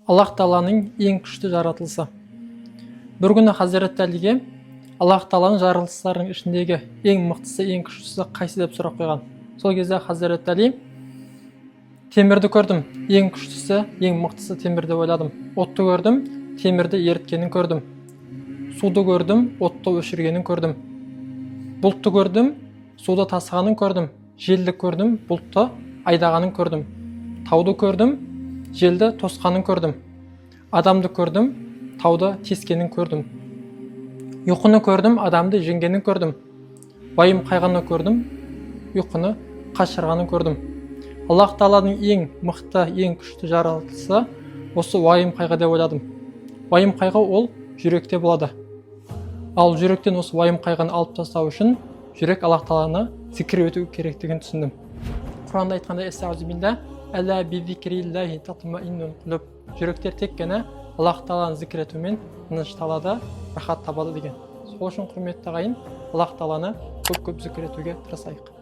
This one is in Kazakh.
Аллах Тағаланың ең күшті жаратылысы. Бір күні Хазірет Әлиге Аллах Тағаланың жаратылыстарының ішіндегі ең мықтысы, ең күштісі қайсы деп сұрақ қойған. Сол кезде Хазірет Әли: темірді көрдім, ең күштісі, ең мықтысы темір деп ойладым. Отты көрдім, темірді еріткенін көрдім. Суды көрдім, отты өшіргенін көрдім. Бұлтты көрдім, суды тасығанын көрдім. Желді көрдім, бұлтты айдағанын көрдім. Тауды көрдім, желді тосқанын көрдім. Адамды көрдім, тауды тескенін көрдім. Ұйқыны көрдім, адамды жеңгенін көрдім. Уайым қайғыны көрдім, ұйқыны қашырғанын көрдім. Аллах Тағаланың ең мықты, ең күшті жаратылысы осы уайым қайғы деп ойладым. Уайым қайғы ол жүректе болады. Ал жүректен осы уайым қайғыны алып тастау үшін жүрек Аллах Тағаланы зікір ету керектігін түсіндім. Құранда айтқанда: «Эстағфируллах, әлә би-зикриллахи татмаиннул құлуб». Жүректер тек қана Аллах Тағаланы зікір етумен тынышталады, рахат табады деген. Сол үшін құрметті ағайын, Аллах Тағаланы көп-көп зікір етуге тырысайық.